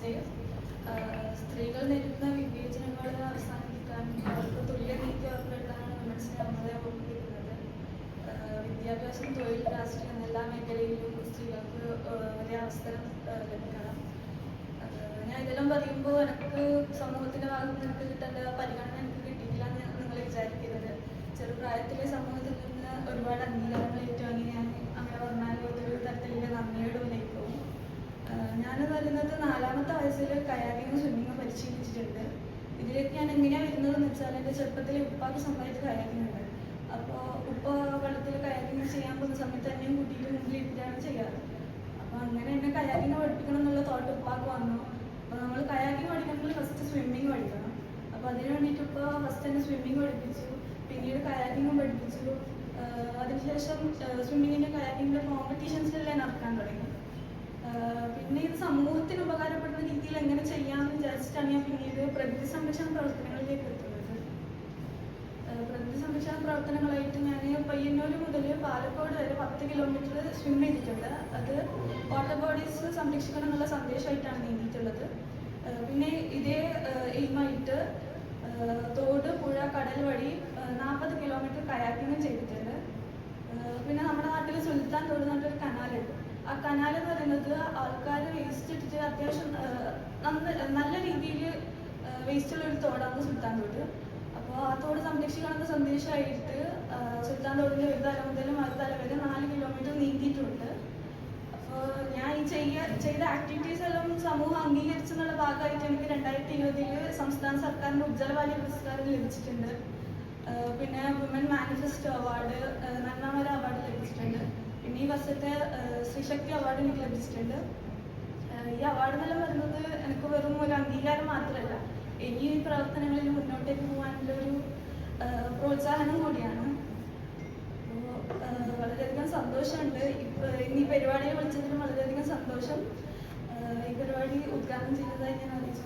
Day. സ്ത്രീകൾ നേരിടുന്ന വിവേചനങ്ങൾ അവസാനിപ്പിക്കാനും അവർക്ക് തുല്യനീതി ഉറപ്പുവരുത്താനാണ് വിമൻസ് ഡേ നമ്മളെ ഓർമ്മിപ്പിക്കുന്നത്. വിദ്യാഭ്യാസം, തൊഴിൽ, രാഷ്ട്രീയം എന്നെല്ലാ മേഖലയിലും സ്ത്രീകൾക്ക് ഒരേ അവസരം ലഭിക്കണം. ഞാൻ ഇതെല്ലാം പറയുമ്പോൾ എനിക്ക് സമൂഹത്തിൻ്റെ ഭാഗത്ത് നിന്ന് എനിക്ക് കിട്ടേണ്ട പരിഗണന എനിക്ക് കിട്ടിയിട്ടില്ല എന്ന് നിങ്ങൾ വിചാരിക്കരുത്. ചെറുപ്രായത്തിലെ സമൂഹത്തിൽ നിന്ന് ഒരുപാട് അംഗീകാരങ്ങൾ ഏറ്റുവാങ്ങി ഞാൻ അങ്ങനെ പറഞ്ഞാൽ ഒരു തരത്തിലുള്ള നന്ദിയോട് വിലയിക്കും. ഞാൻ പറയുന്നത് 4ാമത്തെ വയസ്സിൽ കയാക്കിങ്ങും സ്വിമ്മിങ്ങും പരിശീലിച്ചിട്ടുണ്ട്. ഇതിലേക്ക് ഞാൻ എങ്ങനെയാണ് വരുന്നതെന്ന് വെച്ചാൽ എൻ്റെ ചെറുപ്പത്തിൽ ഉപ്പാക്ക് സ്വന്തമായിട്ട് കയാക്കിങ് ഉണ്ട്. അപ്പോൾ ഉപ്പ വെള്ളത്തിൽ കയാക്കിങ് ചെയ്യാൻ പോകുന്ന സമയത്ത് എന്നെയും കുട്ടിയുടെ മുമ്പിൽ ഇട്ടിട്ടാണ് ചെയ്യാറ്. അപ്പോൾ അങ്ങനെ എന്നെ കയാക്കിങ് പഠിപ്പിക്കണം എന്നുള്ള തോട്ട് ഉപ്പാക്ക് വന്നു. അപ്പോൾ നമ്മൾ കയാക്കിങ് പഠിക്കണമെങ്കിൽ ഫസ്റ്റ് സ്വിമ്മിങ് പഠിക്കണം. അപ്പോൾ അതിന് വേണ്ടിയിട്ട് ഇപ്പോൾ ഫസ്റ്റ് തന്നെ സ്വിമ്മിങ് പഠിപ്പിച്ചു, പിന്നീട് കയാക്കിങ്ങും പഠിപ്പിച്ചു. അതിനുശേഷം സ്വിമ്മിങ്ങിൻ്റെ കയാക്കിങ്ങിൻ്റെ കോമ്പറ്റീഷൻസിലെല്ലാം നടക്കാൻ തുടങ്ങി. പിന്നെ ഇത് സമൂഹത്തിന് ഉപകാരപ്പെടുന്ന രീതിയിൽ എങ്ങനെ ചെയ്യാമെന്ന് വിചാരിച്ചിട്ടാണ് ഞാൻ പിന്നീട് പ്രകൃതി സംരക്ഷണ പ്രവർത്തനങ്ങളിലേക്ക് എത്തുന്നത്. പ്രകൃതി സംരക്ഷണ പ്രവർത്തനങ്ങളായിട്ട് ഞാൻ പയ്യന്നൂർ മുതൽ പാലക്കാട് വരെ 10 കിലോമീറ്റർ സ്വിം ചെയ്തിട്ടുണ്ട്. അത് വാട്ടർ ബോഡീസ് സംരക്ഷിക്കണം എന്നുള്ള സന്ദേശമായിട്ടാണ് നീങ്ങിയിട്ടുള്ളത്. പിന്നെ ഇതേ എയിമായിട്ട് തോട്, പുഴ, കടൽ വഴി 40 കിലോമീറ്റർ കയാക്കിങ്ങും ചെയ്തിട്ടുണ്ട്. പിന്നെ നമ്മുടെ നാട്ടിൽ സുൽത്താൻ തോട് എന്ന് പറഞ്ഞൊരു കനാലുണ്ട്. ആ കനാൽ എന്ന് പറയുന്നത് ആൾക്കാർ വേസ്റ്റ് ഇട്ടിട്ട് അത്യാവശ്യം നല്ല രീതിയിൽ വേസ്റ്റുള്ള ഒരു തോടാണ് സുൽത്താൻ തോട്. അപ്പോൾ ആ തോട് സംരക്ഷിക്കണമെന്ന സന്ദേശമായിട്ട് സുൽത്താൻ തോടിൻ്റെ ഒരു തല മുതൽ മറുതല വരെ 4 കിലോമീറ്റർ നീക്കിയിട്ടുണ്ട്. അപ്പോൾ ഞാൻ ഈ ചെയ്ത ആക്ടിവിറ്റീസ് എല്ലാം സമൂഹം അംഗീകരിച്ചെന്നുള്ള ഭാഗമായിട്ട് എനിക്ക് 2020 സംസ്ഥാന സർക്കാരിൻ്റെ ഉജ്ജ്വലവാലി പുരസ്കാരം ലഭിച്ചിട്ടുണ്ട്. പിന്നെ വുമൻ മാനിഫെസ്റ്റോ അവാർഡ്, നന്മമര അവാർഡ് ലഭിച്ചിട്ടുണ്ട്. പിന്നെ ഈ വർഷത്തെ ശ്രീശക്തി അവാർഡ് എനിക്ക് ലഭിച്ചിട്ടുണ്ട്. ഈ അവാർഡ് എന്നെല്ലാം വരുന്നത് എനിക്ക് വെറും ഒരു അംഗീകാരം മാത്രമല്ല, ഇനി ഈ പ്രവർത്തനങ്ങളിൽ മുന്നോട്ടേക്ക് പോകാനുള്ള ഒരു പ്രോത്സാഹനം കൂടിയാണ്. അപ്പോൾ വളരെയധികം സന്തോഷമുണ്ട്. ഇന്ന് ഈ പരിപാടിയെ വിളിച്ചതിലും വളരെയധികം സന്തോഷം. ഈ പരിപാടി ഉദ്ഘാടനം ചെയ്തതായി ഞാൻ അറിയിച്ചു.